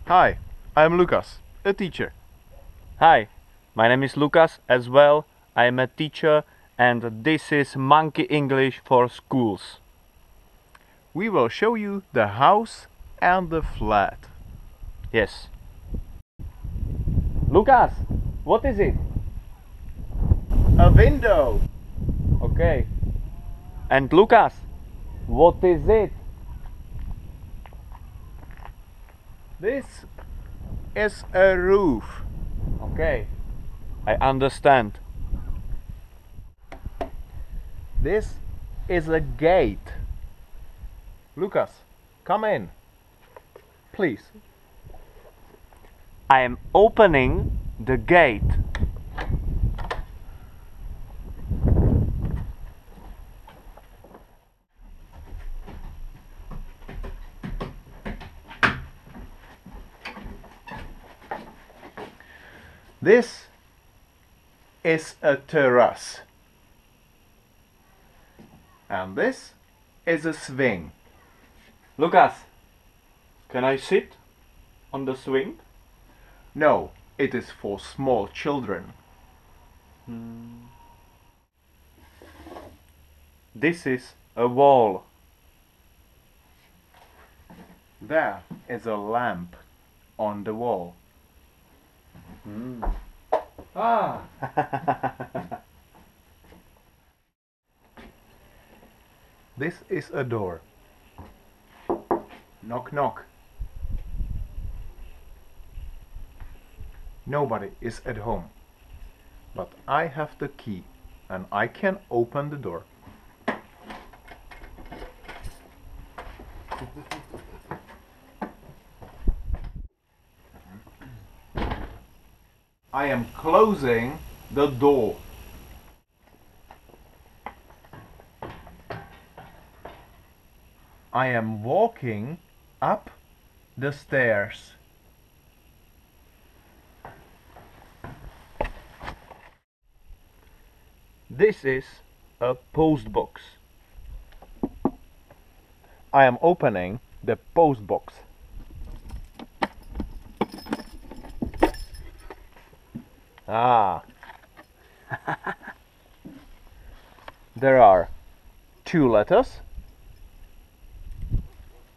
Hi, I'm Lucas, a teacher. Hi, my name is Lucas as well. I am a teacher and this is Monkey English for schools. We will show you the house and the flat. Yes. Lucas, what is it? A window. Okay. And Lucas, what is it? This is a roof. Okay. I understand. This is a gate. Lucas, come in. Please. I am opening the gate. This is a terrace. And this is a swing. Lucas, can I sit on the swing? No, it is for small children. This is a wall. There is a lamp on the wall. Ah. This is a door. Knock, knock. Nobody is at home. But I have the key and I can open the door. I am closing the door. I am walking up the stairs. This is a post box. I am opening the post box. Ah. There are 2 letters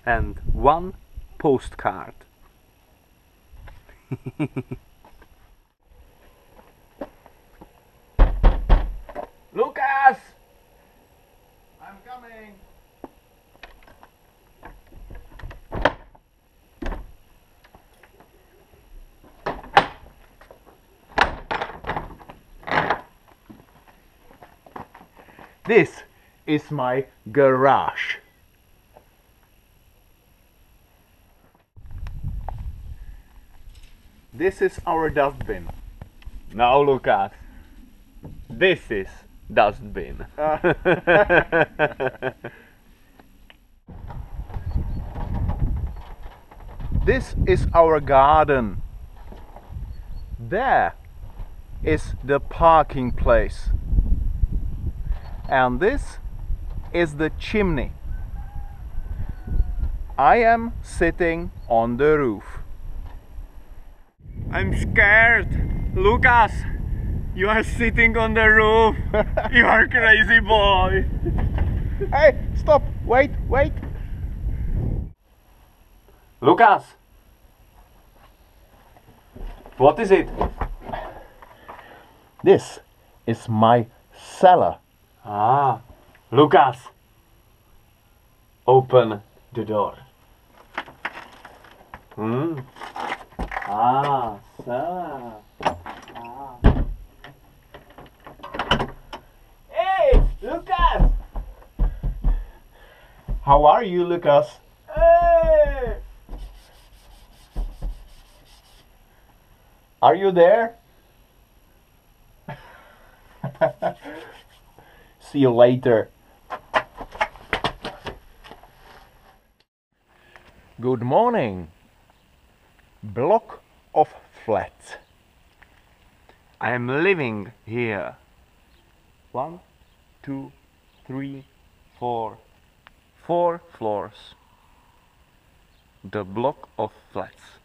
And one postcard. Lucas! I'm coming. This is my garage. This is our dustbin. Now Lucas, this is dustbin. This is our garden. There is the parking place. And this is the chimney. I am sitting on the roof. I'm scared. Lucas, you are sitting on the roof. You are crazy boy. Hey, stop! Wait, wait! Lucas, what is it? This is my cellar. Ah, Lucas, open the door. Ah, cellar. Ah. Hey, Lucas! How are you, Lucas? Hey! Are you there? See you later. Good morning. Block of flats. I am living here. 1, 2, 3, 4. 4 floors. The block of flats.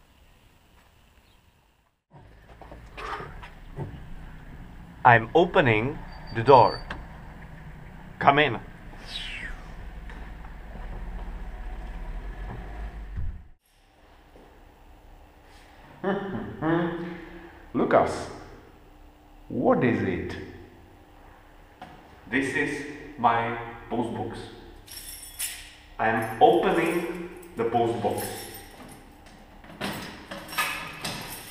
I'm opening the door. Come in. Lucas, what is it? This is my post box. I'm opening the post box.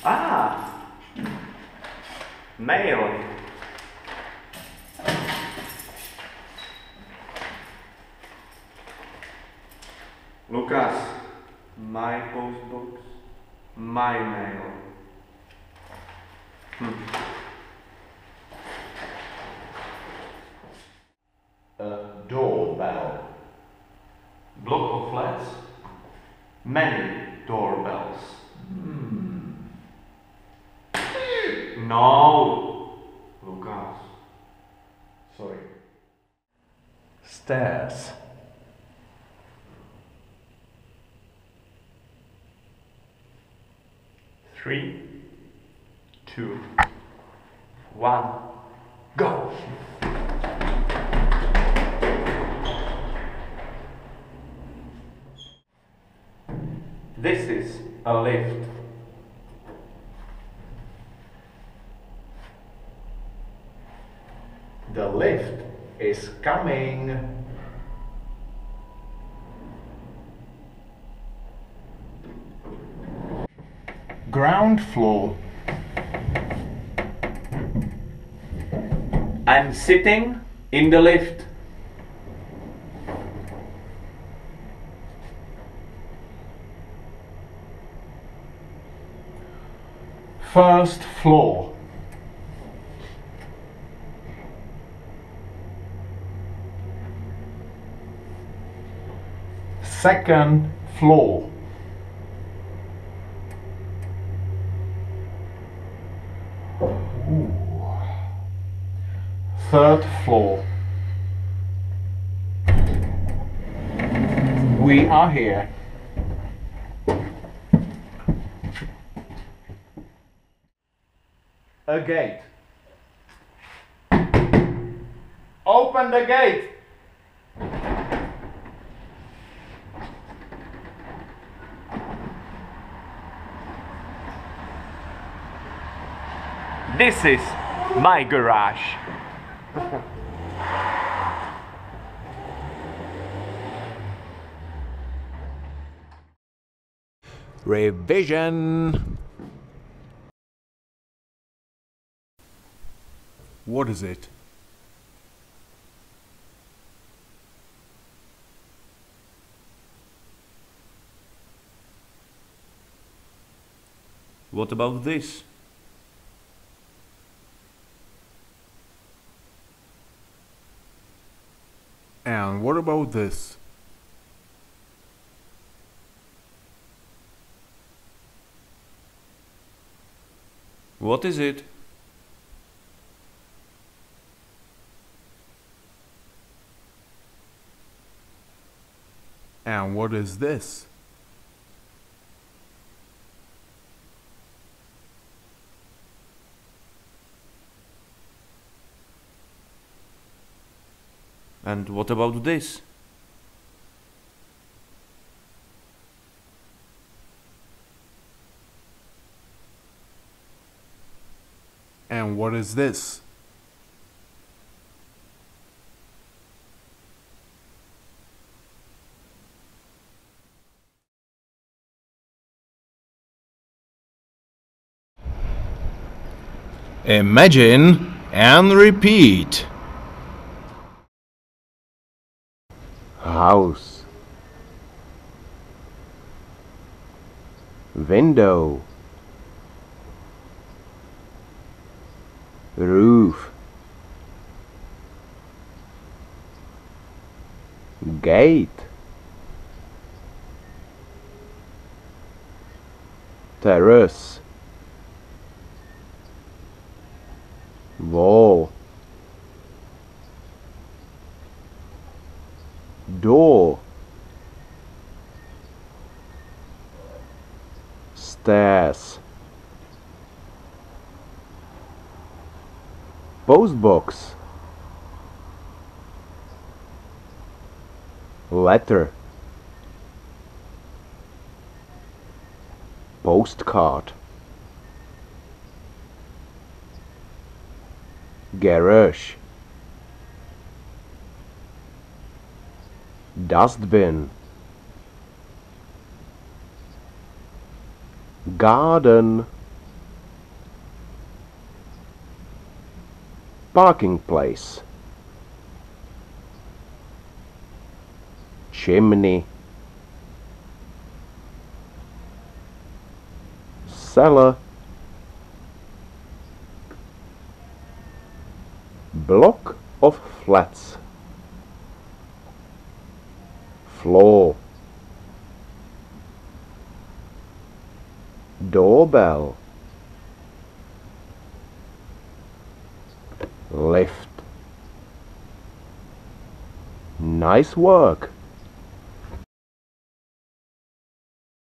Ah! Mail. Lucas, my post box, my mail. A doorbell. Block of flats, many doorbells. No, Lucas. Sorry. Stairs. Three, two, one, go. This is a lift. The lift is coming. Ground floor. I'm sitting in the lift. First floor. Second floor. Ooh. Third floor. We are here. A gate. Open the gate. This is my garage. Revision. What is it? What about this? And what about this? What is it? And what is this? And what about this? And what is this? Imagine and repeat. House, window, roof, gate, terrace, wall, door, stairs, Postbox. Letter. Postcard. Garage. Dustbin. Garden. Parking place. Chimney. Cellar. Block of flats. Floor. Doorbell. Lift. Nice work.